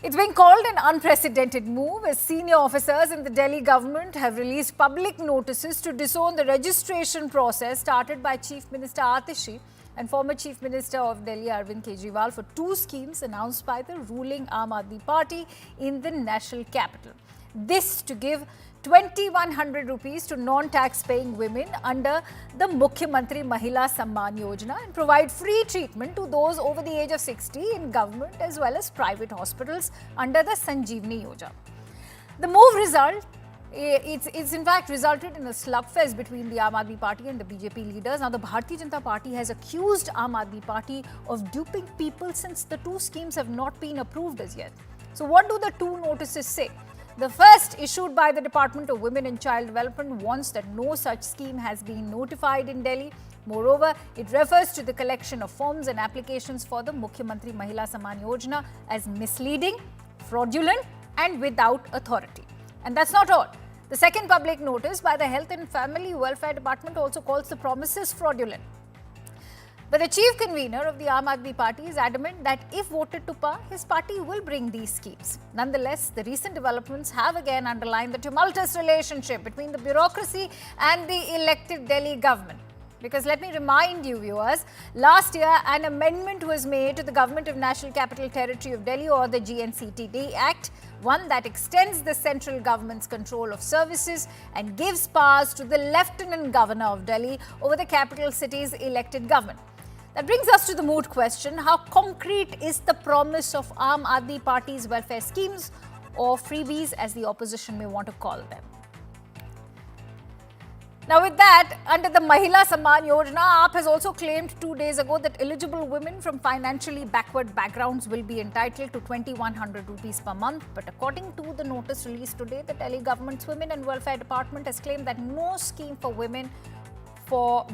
It's being called an unprecedented move as senior officers in the Delhi government have released public notices to disown the registration process started by Chief Minister Atishi and former Chief Minister of Delhi Arvind Kejriwal for two schemes announced by the ruling Aam Aadmi Party in the national capital. This to give 2,100 rupees to non-tax paying women under the Mukhyamantri Mahila Samman Yojana and provide free treatment to those over the age of 60 in government as well as private hospitals under the Sanjeevani Yojana. The move it's in fact resulted in a slugfest between the Aam Aadmi Party and the BJP leaders. Now the Bharatiya Janata Party has accused Aam Aadmi Party of duping people since the two schemes have not been approved as yet. So what do the two notices say? The first, issued by the Department of Women and Child Development, warns that no such scheme has been notified in Delhi. Moreover, it refers to the collection of forms and applications for the Mukhyamantri Mahila Samman Yojana as misleading, fraudulent and without authority. And that's not all. The second public notice by the Health and Family Welfare Department also calls the promises fraudulent. But the chief convener of the Aam Aadmi Party is adamant that if voted to power, his party will bring these schemes. Nonetheless, the recent developments have again underlined the tumultuous relationship between the bureaucracy and the elected Delhi government. Because let me remind you viewers, last year an amendment was made to the Government of National Capital Territory of Delhi or the GNCTD Act, one that extends the central government's control of services and gives powers to the Lieutenant Governor of Delhi over the capital city's elected government. That brings us to the moot question: how concrete is the promise of Aam Aadmi Party's welfare schemes, or freebies as the opposition may want to call them? Now with that, under the Mahila Samman Yojana, AAP has also claimed 2 days ago that eligible women from financially backward backgrounds will be entitled to 2,100 rupees per month. But according to the notice released today, the Delhi government's Women and Welfare Department has claimed that no scheme for women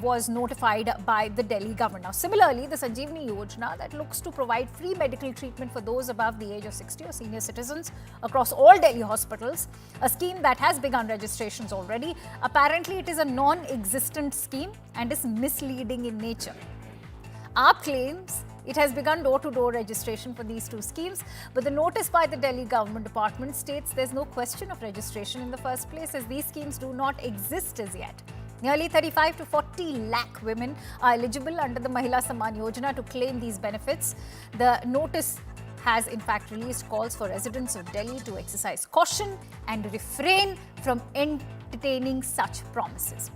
was notified by the Delhi government. Now, similarly, the Sanjeevani Yojana that looks to provide free medical treatment for those above the age of 60 or senior citizens across all Delhi hospitals, a scheme that has begun registrations already. Apparently, it is a non-existent scheme and is misleading in nature. AAP claims it has begun door-to-door registration for these two schemes, but the notice by the Delhi government department states there's no question of registration in the first place as these schemes do not exist as yet. Nearly 35 to 40 lakh women are eligible under the Mahila Samman Yojana to claim these benefits. The notice has in fact released calls for residents of Delhi to exercise caution and refrain from entertaining such promises.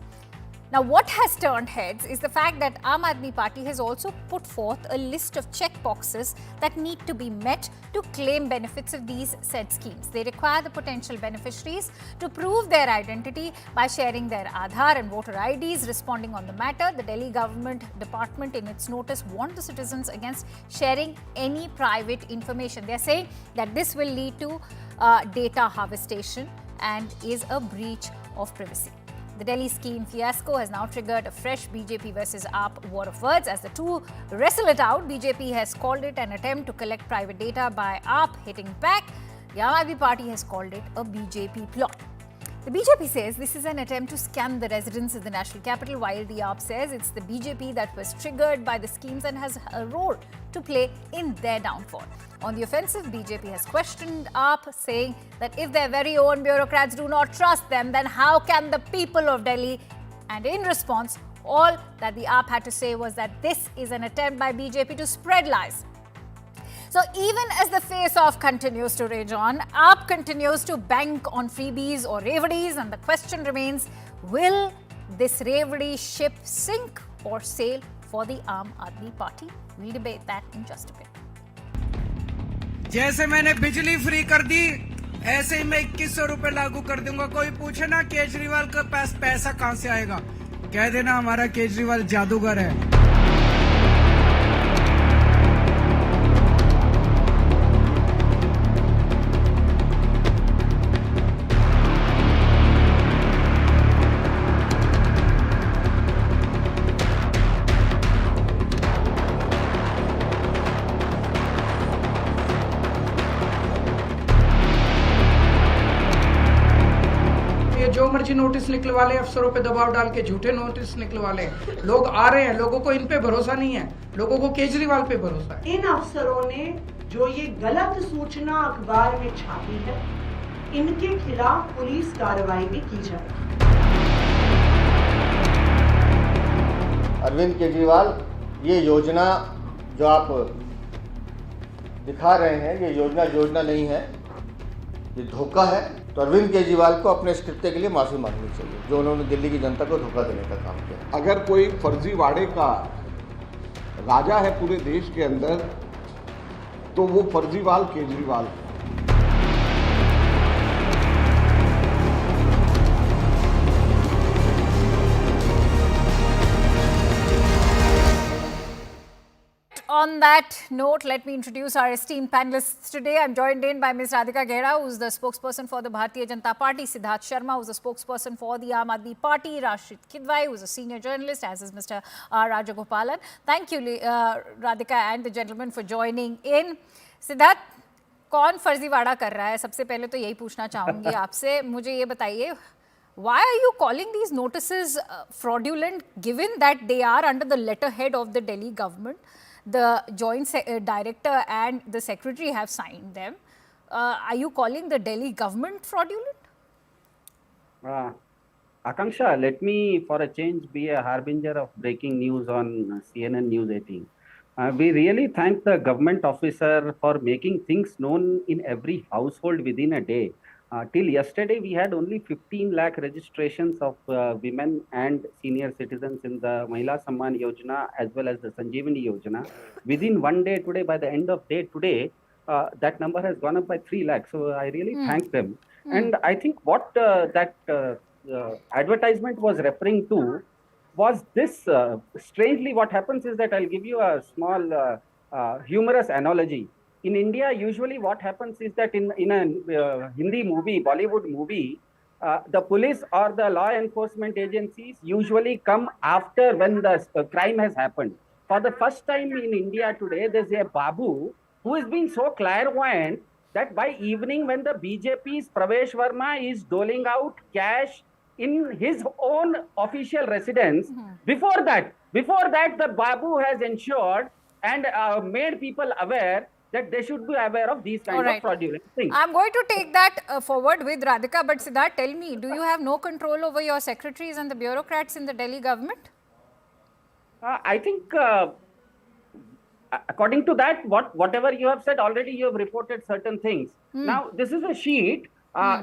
Now, what has turned heads is the fact that Aam Aadmi Party has also put forth a list of check boxes that need to be met to claim benefits of these said schemes. They require the potential beneficiaries to prove their identity by sharing their Aadhaar and voter IDs. Responding on the matter, the Delhi government department in its notice warned the citizens against sharing any private information. They are saying that this will lead to data harvestation and is a breach of privacy. The Delhi scheme fiasco has now triggered a fresh BJP versus AAP war of words. As the two wrestle it out, BJP has called it an attempt to collect private data by AAP hitting back. The Aam Aadmi Party has called it a BJP plot. The BJP says this is an attempt to scam the residents of the national capital, while the AAP says it's the BJP that was triggered by the schemes and has a role to play in their downfall. On the offensive, BJP has questioned AAP, saying that if their very own bureaucrats do not trust them, then how can the people of Delhi? And in response, all that the AAP had to say was that this is an attempt by BJP to spread lies. So even as the face-off continues to rage on, AAP continues to bank on freebies or revdies, and the question remains, will this revdi ship sink or sail for the Aam Aadmi Party? We'll debate that in just a bit. जैसे मैंने बिजली free कर दी, ऐसे ही मैं 2100 रुपए लागू कर दूंगा। कोई पूछे ना केजरीवाल का पास पैसा कहां से आएगा, कह देना हमारा केजरीवाल जादूगर है। जो मर्जी नोटिस निकलवा ले, अफसरों पे दबाव डाल के झूठे नोटिस निकलवा ले। लोग आ रहे हैं, लोगों को इन पे भरोसा नहीं है, लोगों को केजरीवाल पे भरोसा है। इन अफसरों ने जो ये गलत सूचना अखबार में छापी है, इनके खिलाफ पुलिस कार्रवाई भी की जाएगी। अरविंद केजरीवाल, ये योजना जो आप दिखा रहे हैं, ये योजना नहीं है, ये धोखा है। तो अरविंद केजरीवाल को अपने इस कृत्य के लिए माफी मांगनी चाहिए, जो उन्होंने दिल्ली की जनता को धोखा देने का काम किया। अगर कोई फर्जीवाड़े का राजा है पूरे देश के अंदर, तो वो फर्जीवाल केजरीवाल है। On that note, let me introduce our esteemed panelists today. I'm joined in by Ms. Radhika Gera, who's the spokesperson for the Bharatiya Janata Party, Siddharth Sharma, who's the spokesperson for the Aam Aadmi Party, Rashid Kidwai, who's a senior journalist, as is Mr. R. Rajagopalan. Thank you, Radhika and the gentlemen, for joining in. Siddharth, कौन फर्जीवाड़ा कर रहा है? सबसे पहले तो यही पूछना चाहूंगी आपसे. मुझे ये बताइए, why are you calling these notices fraudulent, given that they are under the letterhead of the Delhi government? The joint director and the secretary have signed them. Are you calling the Delhi government fraudulent? Akanksha, let me for a change be a harbinger of breaking news on CNN News 18. We really thank the government officer for making things known in every household within a day. Till yesterday, we had only 15 lakh registrations of women and senior citizens in the Mahila Samman Yojana as well as the Sanjeevani Yojana. Within one day today, by the end of day today, that number has gone up by 3 lakhs. So I really thank them. And I think what that advertisement was referring to was this. Strangely, what happens is that I'll give you a small humorous analogy. In India, usually what happens is that in a Hindi movie, Bollywood movie, the police or the law enforcement agencies usually come after when the crime has happened. For the first time in India today, there's a Babu who has been so clairvoyant that by evening when the BJP's Pravesh Verma is doling out cash in his own official residence, before that, the Babu has ensured and made people aware that they should be aware of these kinds of fraudulent things. I'm going to take that forward with Radhika, but Siddharth, tell me, do you have no control over your secretaries and the bureaucrats in the Delhi government? I think, according to that, whatever you have said already, you have reported certain things. Now, this is a sheet.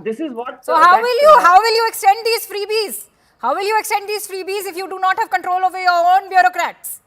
This is what. So how will you extend these freebies? How will you extend these freebies if you do not have control over your own bureaucrats?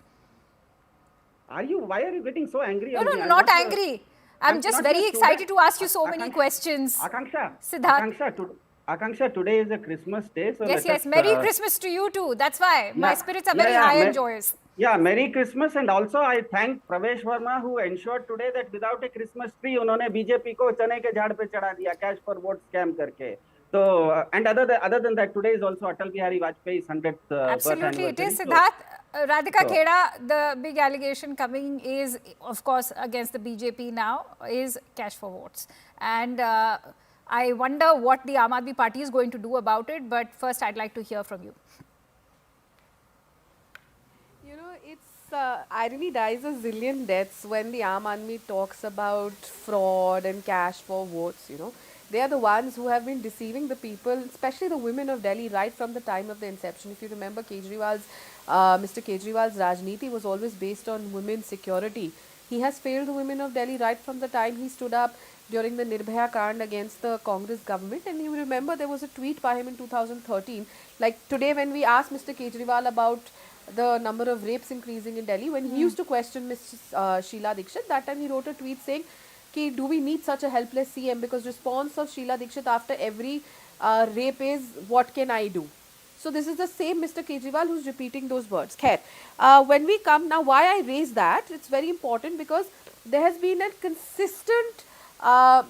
Why are you getting so angry? No, not angry. I'm just very excited to ask you so many questions. Akanksha, Siddharth. Akanksha, today is a Christmas day. So yes. Merry Christmas to you too. That's why my spirits are very high and joyous. Yeah, Merry Christmas. And also I thank Pravesh Verma who ensured today that without a Christmas tree, उन्होंने BJP को चने के झाड़ पे चढ़ा दिया cash for vote scam करके. So, and other than that, today is also Atal Bihari Vajpayee's 100th birth Absolutely, anniversary. it is. Siddharth, Radhika Kheda, the big allegation coming is, of course, against the BJP now, is cash for votes. And I wonder what the Aam Aadmi Party is going to do about it. But first, I'd like to hear from you. You know, it's irony dies a zillion deaths when the Aam Aadmi talks about fraud and cash for votes, you know. They are the ones who have been deceiving the people, especially the women of Delhi, right from the time of the inception. If you remember, Mr. Kejriwal's Rajniti was always based on women's security. He has failed the women of Delhi right from the time he stood up during the Nirbhaya Kand against the Congress government. And you remember there was a tweet by him in 2013. Like today when we asked Mr. Kejriwal about the number of rapes increasing in Delhi, when he used to question Ms. Sheila Dikshit, that time he wrote a tweet saying, do we need such a helpless CM? Because response of Sheila Dikshit after every rape is, what can I do? So this is the same Mr. Kejriwal who's repeating those words. Khair, when we come now, why I raise that, it's very important because there has been a consistent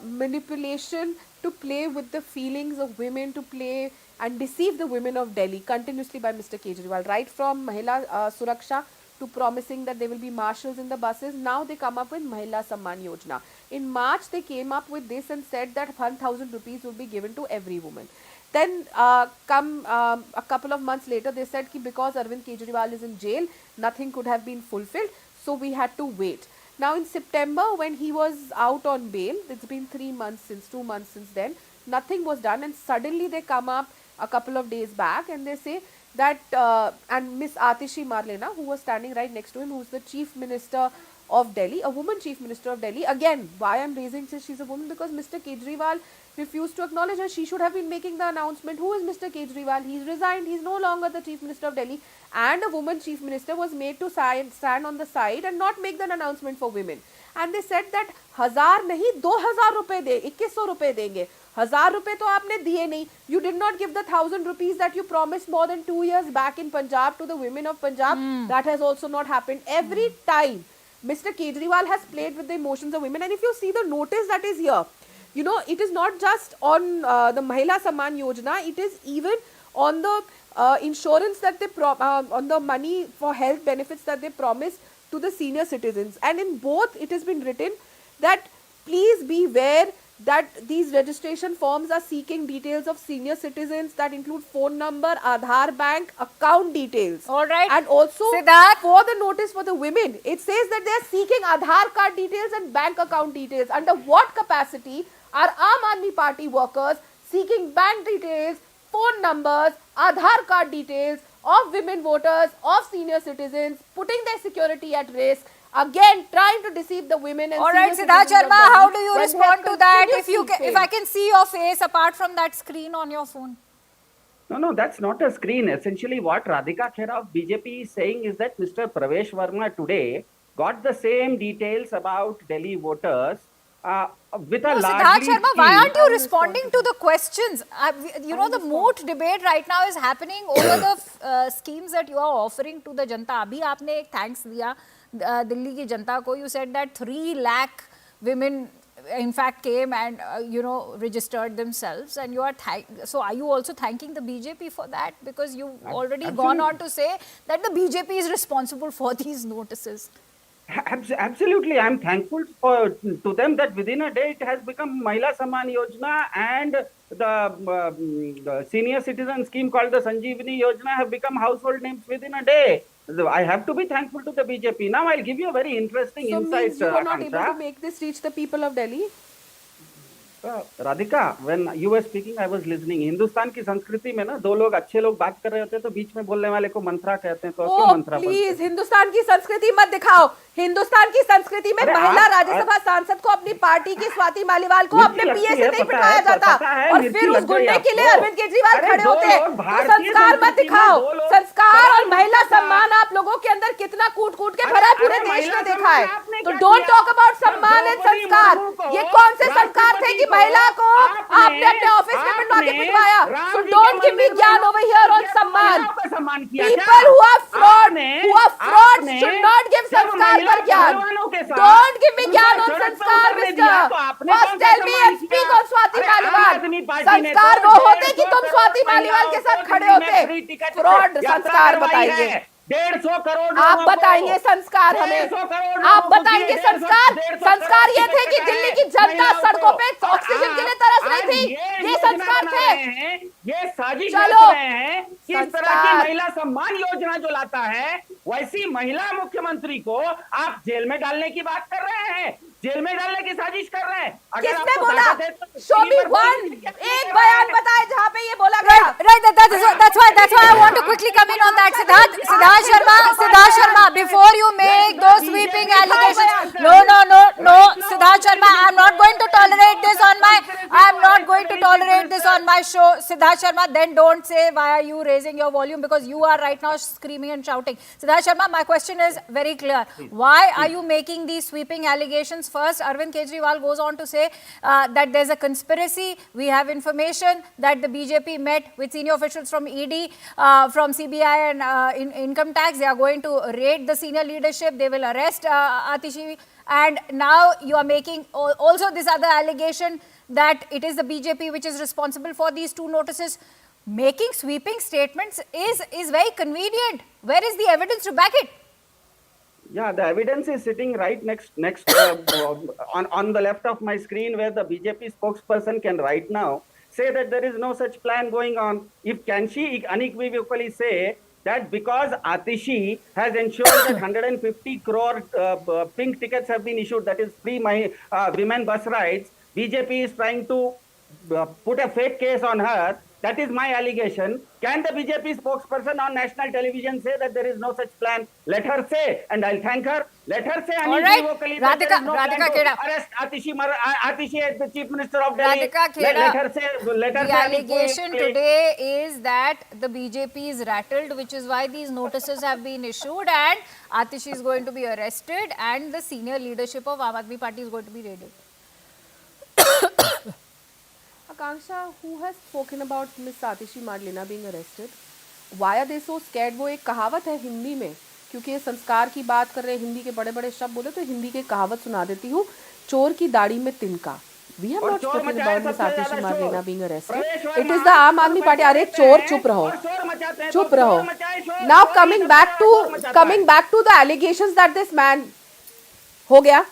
manipulation to play with the feelings of women, to play and deceive the women of Delhi continuously by Mr. Kejriwal, right from Mahila Suraksha to promising that there will be marshals in the buses. Now they come up with Mahila Samman Yojana. In March, they came up with this and said that 1,000 rupees will be given to every woman. Then a couple of months later, they said that because Arvind Kejriwal is in jail, nothing could have been fulfilled. So we had to wait. Now in September, when he was out on bail, it's been 2 months since then, nothing was done, and suddenly they come up a couple of days back and they say that, and Miss Atishi Marlena, who was standing right next to him, who's the Chief Minister of Delhi, a woman Chief Minister of Delhi. Again, why I'm raising since she's a woman, because Mr. Kejriwal refused to acknowledge her. She should have been making the announcement. Who is Mr. Kejriwal? He's resigned. He's no longer the Chief Minister of Delhi. And a woman Chief Minister was made to stand on the side and not make the announcement for women. And they said that 1000 नहीं 2000 रुपए दे 2100 रुपए देंगे 1000 रुपए तो आपने दिए नहीं. You did not give the 1000 rupees that you promised more than 2 years back in Punjab to the women of Punjab. That has also not happened. Every time Mr. Kejriwal has played with the emotions of women, and if you see the notice that is here, you know, it is not just on the Mahila Samman Yojana, it is even on the insurance that they on the money for health benefits that they promise to the senior citizens. And in both it has been written that please beware that these registration forms are seeking details of senior citizens that include phone number, Aadhaar bank, account details. All right. And also Siddharth, for the notice for the women, it says that they are seeking Aadhaar card details and bank account details. Under what capacity are Aam Aadmi Party workers seeking bank details, phone numbers, Aadhaar card details of women voters, of senior citizens, putting their security at risk? Again, trying to deceive the women and all right, senior Siddharth citizens of Sharma, Delhi how do you when they respond have to that? continuously If I failed. can see your face apart from that screen on your phone. No, that's not a screen. Essentially, what Radhika Khera of BJP is saying is that Mr. Pravesh Verma today got the same details about Delhi voters with a No, Siddharth largely Sharma, why skewed- aren't you responding to the questions? You know, the moot debate right now is happening over the schemes that you are offering to the Janta. Abhi aapne ek thanks diya Delhi ki Janta ko. You said that 3 lakh women in fact came and you know, registered themselves, and you are so are you also thanking the BJP for that? Because you've already gone on to say that the BJP is responsible for these notices. Absolutely, I'm thankful to them that within a day it has become Mahila Samman Yojana, and the senior citizen scheme called the Sanjeevani Yojana have become household names within a day. I have to be thankful to the BJP. Now I'll give you a very interesting So insight. means you were not able Akansha. to make this reach the people of Delhi? Radhika, when you were speaking, I was listening. Hindustan की संस्कृति में ना 2 लोग अच्छे लोग बात कर रहे होते हैं तो बीच में बोलने वाले को मंत्रा कहते हैं, तो क्यों मंत्रा बोलते हैं? प्लीज हिंदुस्तान की संस्कृति मत दिखाओ. हिंदुस्तान की संस्कृति में अरे महिला आप- राज्यसभा सांसद को अपनी पार्टी की स्वाति मालीवाल को मिर्ची अपने लगती पीए से है, नहीं पता बिठाया है, जाता, पता है, और मिर्ची फिर उस लग गई गुंडे के लिए आपको। अरविंद केजरीवाल अरे खड़े 2 होते. लोग तो भारतीय संस्कार मत संस्कृति में दिखाओ. 2 लोग संस्कार और सवाल महिला पूछा। सम्मान आप लोगों के अंदर कितना कूट कूट के अरे- भरा है अरे पूरे देश महिला ने देखा है. सम्मान आपने तो क्या डोंट किया? टॉक अबाउट सम्मान एंड द्रौपदी संस्कार. मुर्मू को, ये कौन से संस्कार थे राष्ट्रपति कि महिला को आपने- आपने अपने ऑफिस में बिठा के आपने पिटवाया? राम सो जी के डोंट गिव मी मंदिर में ज्ञान ओवर हियर ऑन क्या सम्मान. महिलाओं का सम्मान किया People क्या? who are fraud, आपने- who are fraud आपने should not give जब संस्कार महिला पर ज्ञान. पहलवानों के साथ Don't give me उनका ज्ञान on सड़क पर संस्कार, उतरने mister. दिया, तो आपने First कौन सा tell me सम्मान and speak किया? on स्वाति अरे आम मालीवाल. आदमी पार्टी ने संस्कार तो वो होते कि 150 तुम स्वाति करोड़ मालीवाल के साथ महिलाओं खड़े को होते. फ्री टिकट से फ्रॉड यात्रा संस्कार करवाई बताइए. है। 150 करोड़ आप लोगों को, बताइए संस्कार हमें. 150 करोड़ आप लोगों को बताइए दिए, संस्कार. 150 संस्कार ये थे कि करोड़ दिल्ली की जनता महिलाओं सड़कों को। पे ऑक्सीजन के लिए आप- तरस रही आप थी. ये योजना संस्कार बना थे. रहे हैं, ये साजिश चलो। रच रहे हैं कि इस तरह की संस्कार। महिला सम्मान योजना जो लाता है, वैसी महिला मुख्यमंत्री को आप जेल में डालने की बात कर रहे हैं, जेल में डालने की साजिश कर रहे हैं. अगर किसने आपको बोला? ताकत है तो शो मी टीवी पर वन. बोलिए, क्या एक कर बयान रहे हैं? बताए जहाँ पे ये बोला गया. Right. That's why I want to quickly come in on that. Siddharth Sharma, before you make those sweeping allegations, no, Siddharth Sharma, I'm not going to tolerate this on my show. Siddharth Sharma, then don't say why are you raising your volume, because you are right now screaming and shouting. Siddharth Sharma, my question is very clear. Why are you making these sweeping allegations? First, Arvind Kejriwal goes on to say that there's a conspiracy. We have information that the BJP met with senior officials from ED, from CBI and in income tax. They are going to raid the senior leadership. They will arrest Atishi. And now you are making also this other allegation that it is the BJP which is responsible for these 2 notices. Making sweeping statements is very convenient. Where is the evidence to back it? Yeah, the evidence is sitting right next on the left of my screen, where the BJP spokesperson can right now say that there is no such plan going on. If can she unequivocally say that because Atishi has ensured that 150 crore pink tickets have been issued, that is free women bus rides, BJP is trying to put a fake case on her. That is my allegation. Can the BJP spokesperson on national television say that there is no such plan? Let her say, and I'll thank her. Let her say All right. unequivocally that there is no plan Radhika to Kheda. arrest Atishi as the Chief Minister of Delhi. Radhika Kheda, Let her say. Let her the say allegation unequivocally. today is that the BJP is rattled, which is why these notices have been issued, and Atishi is going to be arrested, and the senior leadership of Aam Aadmi Party is going to be raided. Akanksha, who has spoken about Miss Atishi Madlena being arrested? Why are they so scared? वो एक कहावत है हिंदी में, क्योंकि ये संस्कार की बात कर रहे हैं, हिंदी के बड़े बड़े शब्द बोले तो हिंदी की कहावत सुना देती हूँ, चोर की दाढ़ी में तिनका. We have not spoken about Miss Atishi Madlena being arrested. It is the Aam Aadmi Party. अरे चोर चुप रहो, चुप रहो. Now coming back to the allegations that this man हो गया.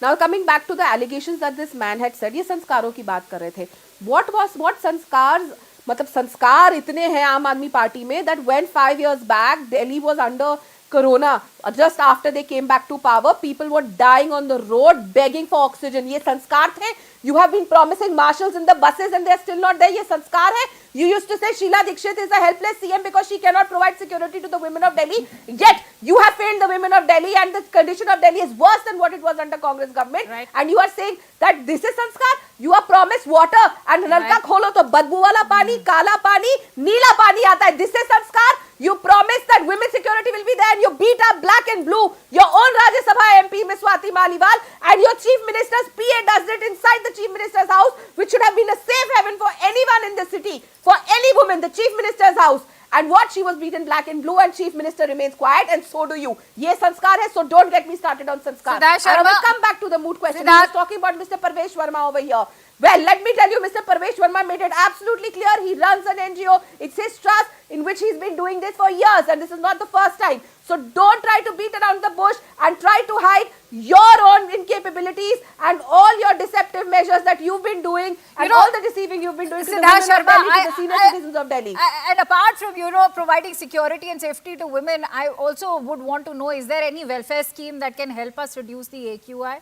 Now coming back to the allegations that this man had said, ये संस्कारों की बात कर रहे थे. What संस्कार, मतलब संस्कार इतने हैं आम आदमी पार्टी में that when 5 years back Delhi was under corona, just after they came back to power, people were dying on the road begging for oxygen. ये संस्कार थे. You have been promising marshals in the buses and they are still not there. ये संस्कार है. You used to say Sheila Dikshit is a helpless CM because she cannot provide security to the women of Delhi. Yet you have failed the women of Delhi, and the condition of Delhi is worse than what it was under Congress government. Right. And you are saying that this is sanskar. You are promised water and नलका खोलो तो बदबू वाला पानी, काला पानी, नीला पानी आता है. This is sanskar. You promised that women security will be there, and you beat up black and blue your own Rajya Sabha MP Ms. Swati Maliwal, and your chief minister's PA does it inside the chief minister's house, which should have been a safe haven for anyone in the city, for any woman, the chief minister's house. And what, she was beaten black and blue, and chief minister remains quiet, and so do you. Ye sanskar hai, so don't get me started on sanskar. Siddharth And I will Sharma- come back to the moot question. Siddharth- He was talking about Mr. Parvesh Verma over here. Well, let me tell you, Mr. Parvesh Verma made it absolutely clear he runs an NGO. It's his trust in which he's been doing this for years, and this is not the first time. So don't try to beat around the bush and try to hide your own incapabilities and all your deceptive measures that you've been doing, and all the deceiving you've been doing to the Siddharth women of Sharma, Delhi, to the senior citizens of Delhi. And apart from, providing security and safety to women, I also would want to know, is there any welfare scheme that can help us reduce the AQI?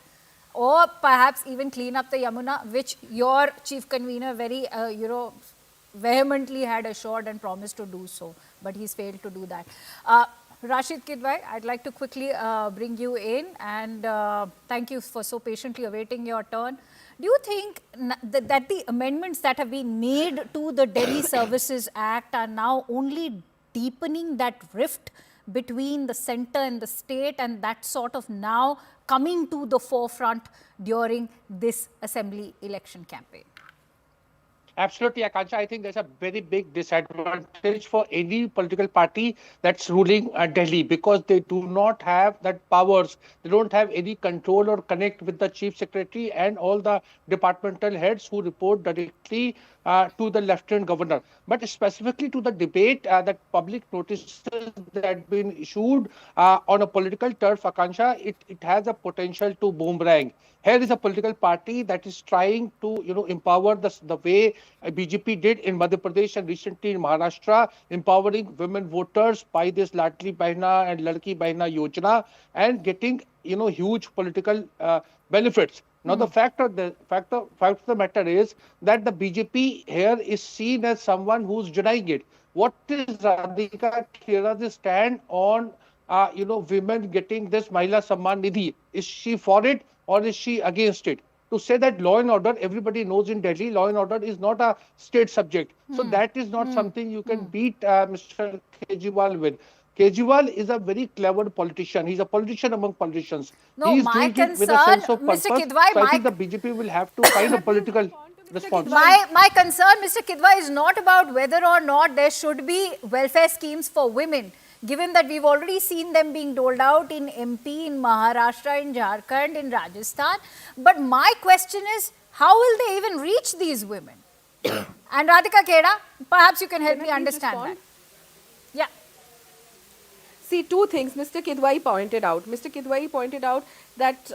Or perhaps even clean up the Yamuna, which your chief convener very, vehemently had assured and promised to do so, but he's failed to do that. Rashid Kidwai, I'd like to quickly bring you in, and thank you for so patiently awaiting your turn. Do you think that the amendments that have been made to the Delhi Services Act are now only deepening that rift between the centre and the state, and that sort of now coming to the forefront during this assembly election campaign? Absolutely, Akansha. I think there's a very big disadvantage for any political party that's ruling Delhi, because they do not have that powers. They don't have any control or connect with the chief secretary and all the departmental heads who report directly to the lieutenant governor. But specifically to the debate, that public notices that have been issued on a political turf, Akansha, it has a potential to boomerang. Here is a political party that is trying to, empower the way BJP did in Madhya Pradesh and recently in Maharashtra, empowering women voters by this Ladli Bahna and Ladki Bahna Yojana, and getting, huge political benefits. Now, the fact of the matter is that the BJP here is seen as someone who's denying it. What is Radhika Khera's stand on, women getting this Mahila Samman Nidhi? Is she for it or is she against it? To say that law and order, everybody knows in Delhi, law and order is not a state subject. So that is not something you can beat Mr. Kejriwal with. Kejriwal is a very clever politician. He's a politician among politicians. No, He's my doing it with a sense of concern, Mr. purpose. Kidwai, So I think the BJP will have to find a political response. My concern, Mr. Kidwai, is not about whether or not there should be welfare schemes for women, given that we've already seen them being doled out in MP, in Maharashtra, in Jharkhand, in Rajasthan. But my question is, how will they even reach these women? And Radhika Khera, perhaps you can help me understand that. Yeah. See, two things Mr. Kidwai pointed out. Mr. Kidwai pointed out that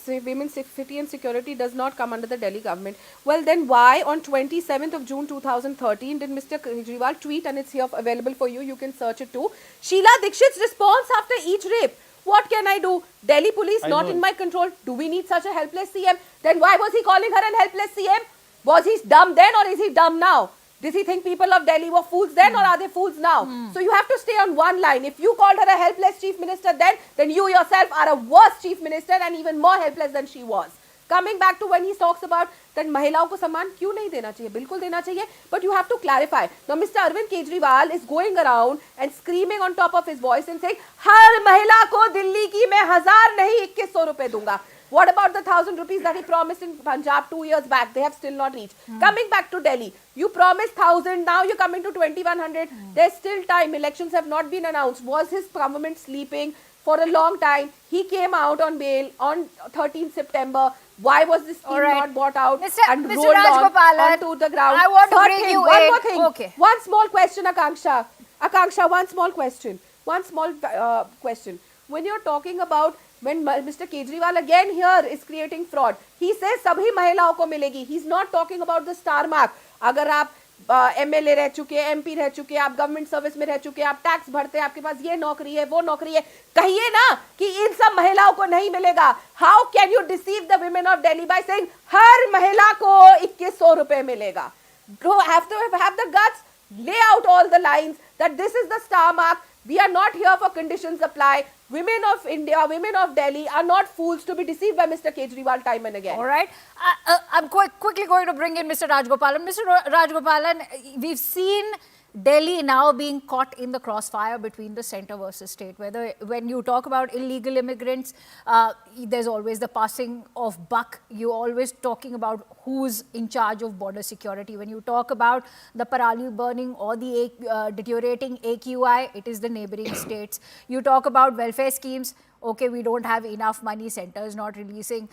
women's safety and security does not come under the Delhi government. Well, then why on 27th of June 2013 did Mr. Kejriwal tweet, and it's here available for you, you can search it too, Sheila Dikshit's response after each rape. What can I do? Delhi police not in my control. Do we need such a helpless CM? Then why was he calling her an helpless CM? Was he dumb then or is he dumb now? Does he think people of Delhi were fools then or are they fools now? So you have to stay on one line. If you called her a helpless chief minister then you yourself are a worse chief minister and even more helpless than she was. Coming back to when he talks about that महिलाओं को सम्मान क्यों नहीं देना चाहिए, बिल्कुल देना चाहिए, but you have to clarify. Now Mr. Arvind Kejriwal is going around and screaming on top of his voice and saying हर महिला को दिल्ली की मैं 1000 नहीं 2100 रुपए दूंगा. What about the 1000 rupees that he promised in Punjab 2 years back? They have still not reached. Coming back to Delhi, you promised 1000, now you're coming to 2100. There's still time. Elections have not been announced. Was his government sleeping for a long time? He came out on bail on 13th September. Why was this scheme not bought out and Mr. rolled Rajgopalan, onto the ground? I want to Third bring thing, you one in. more thing. Okay. One small question, Akanksha. Akanksha, one small question. One small question. When you're talking about when Mr. Kejriwal again here is creating fraud, he says sabhi महिलाओं को मिलेगी. He's not talking about the star mark. अगर आप MLA रह चुके, MP रह चुके, आप गवर्नमेंट सर्विस में रह चुके, आप टैक्स भरते हैं, आपके पास ये नौकरी है, वो नौकरी है, कहिए ना कि इन सब महिलाओं को नहीं मिलेगा. How can you deceive the women of Delhi by saying हर महिला को 2100 रुपए मिलेगा? You have to have the guts, lay out all the lines that this is the star mark. We are not here for conditions apply. Women of India, women of Delhi are not fools to be deceived by Mr. Kejriwal time and again. All right. I'm quickly going to bring in Mr. Rajgopalan. Mr. Rajgopalan, we've seen Delhi now being caught in the crossfire between the centre versus state. When you talk about illegal immigrants, there's always the passing of buck. You're always talking about who's in charge of border security. When you talk about the Parali burning or the deteriorating AQI, it is the neighbouring states. You talk about welfare schemes. Okay, we don't have enough money, centre is not releasing.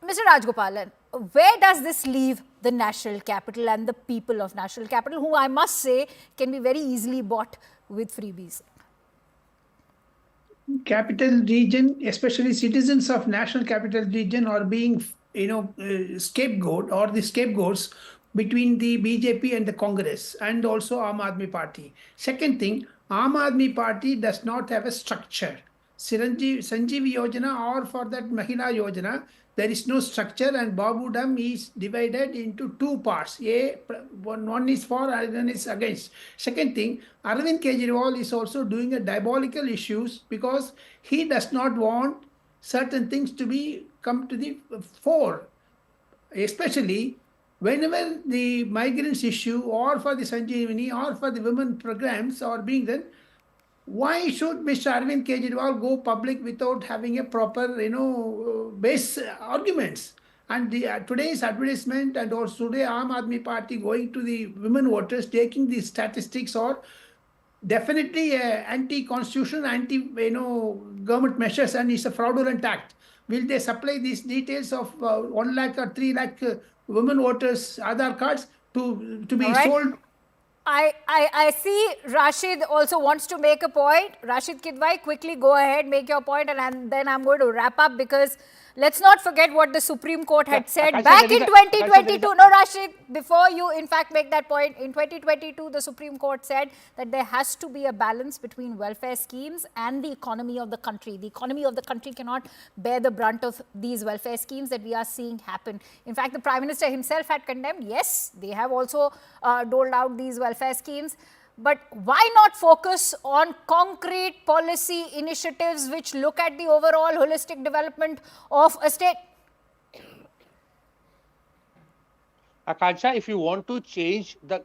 Mr. Rajgopalan, where does this leave the national capital and the people of national capital, who I must say can be very easily bought with freebies? Capital region, especially citizens of national capital region, are being, scapegoat or the scapegoats between the BJP and the Congress and also Aam Aadmi Party. Second thing, Aam Aadmi Party does not have a structure. Sanjeev Yojana or for that Mahila Yojana, there is no structure, and Babu Dam is divided into two parts. One is for and one is against. Second thing, Arvind Kejriwal is also doing a diabolical issues because he does not want certain things to come to the fore, especially whenever the migrants issue or for the Sanjeevani or for the women programs are being done. Why should Mr. Arvind Kejriwal go public without having a proper, base arguments? And today's advertisement and also today Aam Aadmi Party going to the women voters, taking these statistics are definitely anti-constitutional, anti-government measures, and it's a fraudulent act. Will they supply these details of 1 lakh or 3 lakh women voters Aadhaar cards to be sold? I see Rashid also wants to make a point. Rashid Kidwai, quickly go ahead, make your point, and then I'm going to wrap up because let's not forget what the Supreme Court had said back in 2022. No, Rashid, before you in fact make that point, in 2022, the Supreme Court said that there has to be a balance between welfare schemes and the economy of the country. The economy of the country cannot bear the brunt of these welfare schemes that we are seeing happen. In fact, the Prime Minister himself had condemned, yes, they have also doled out these welfare schemes. But why not focus on concrete policy initiatives which look at the overall holistic development of a state? Akanksha, if you want to change the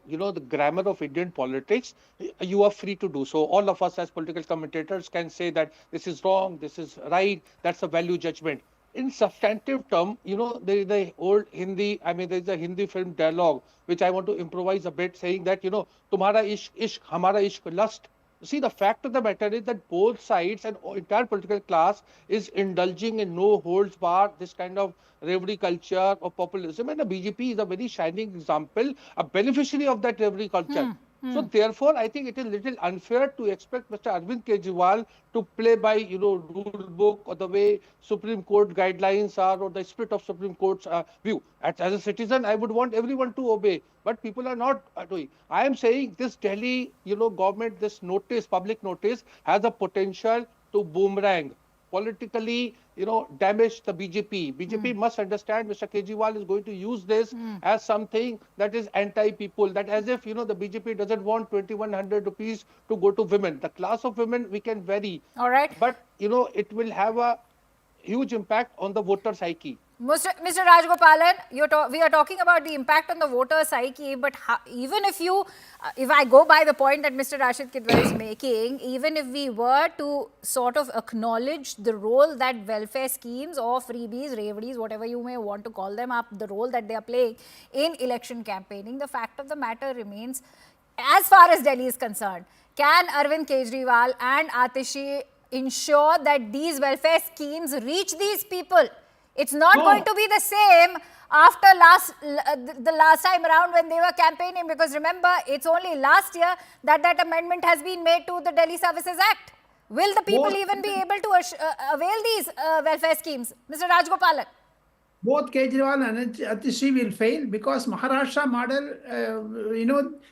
grammar of Indian politics, you are free to do so. All of us as political commentators can say that this is wrong, this is right, that's a value judgment. In substantive term, there is the old Hindi, there is a Hindi film dialogue, which I want to improvise a bit, saying that, tumhara ishq, ishq, hamara ishq, lust. See, the fact of the matter is that both sides and entire political class is indulging in no holds barred, this kind of revelry culture of populism. And the BJP is a very shining example, a beneficiary of that revelry culture. So therefore, I think it is little unfair to expect Mr. Arvind Kejriwal to play by, rule book or the way Supreme Court guidelines are or the spirit of Supreme Court's view. As a citizen, I would want everyone to obey, but people are not doing. I am saying this Delhi, government, this notice, public notice, has a potential to boomerang politically, damage the BJP. BJP must understand Mr. Kejriwal is going to use this as something that is anti-people, that as if, the BJP doesn't want 2100 rupees to go to women. The class of women we can vary. All right. But, it will have a huge impact on the voter psyche. Mr. Rajgopalan, we are talking about the impact on the voter psyche, but even if I go by the point that Mr. Rashid Kidwai is making, even if we were to sort of acknowledge the role that welfare schemes or freebies, reveries, whatever you may want to call them up, the role that they are playing in election campaigning, the fact of the matter remains, as far as Delhi is concerned, can Arvind Kejriwal and Atishi ensure that these welfare schemes reach these people? It's not going to be the same after the last time around when they were campaigning, because remember, it's only last year that amendment has been made to the Delhi Services Act. Will the people even be able to avail these welfare schemes? Mr. Rajgopalan. Both Kejriwal and Atishi will fail because Maharashtra model,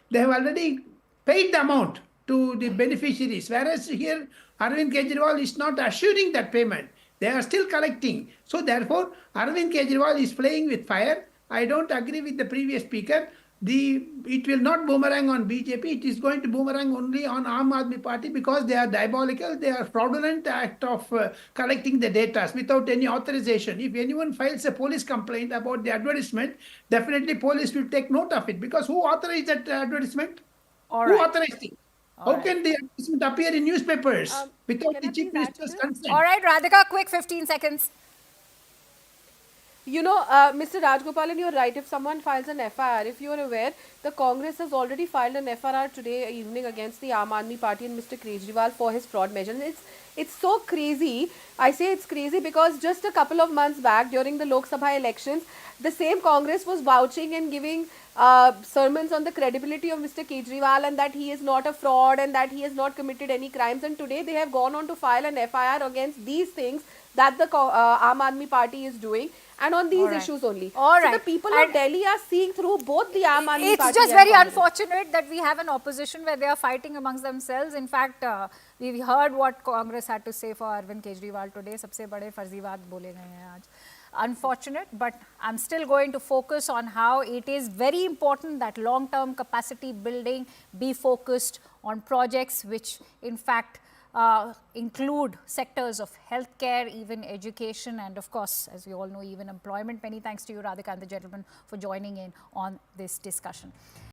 they have already paid the amount to the beneficiaries, whereas here Arvind Kejriwal is not assuring that payment. They are still collecting. So therefore, Arvind Kejriwal is playing with fire. I don't agree with the previous speaker. It will not boomerang on BJP. It is going to boomerang only on Aam Aadmi Party because they are diabolical. They are fraudulent act of collecting the data without any authorization. If anyone files a police complaint about the advertisement, definitely police will take note of it because who authorized that advertisement? Who authorized it? How can the advertisement appear in newspapers without the chief minister's consent? All right, Radhika, quick 15 seconds. Mr. Rajgopalan, you're right. If someone files an FIR, if you're aware, the Congress has already filed an FIR today evening against the Aam Aadmi Party and Mr. Kejriwal for his fraud measures. It's so crazy. I say it's crazy because just a couple of months back during the Lok Sabha elections, the same Congress was vouching and giving sermons on the credibility of Mr. Kejriwal and that he is not a fraud and that he has not committed any crimes. And today they have gone on to file an FIR against these things that the Aam Aadmi Party is doing, and on these issues only. So the people of Delhi are seeing through both the Aam Aadmi Party. It's just very unfortunate that we have an opposition where they are fighting amongst themselves. In fact, we heard what Congress had to say for Arvind Kejriwal today. सबसे बड़े फर्जीवात बोले गए हैं आज. Unfortunate, but I'm still going to focus on how it is very important that long-term capacity building be focused on projects which in fact include sectors of healthcare, even education, and of course, as we all know, even employment. Many thanks to you, Radhika, and the gentleman for joining in on this discussion.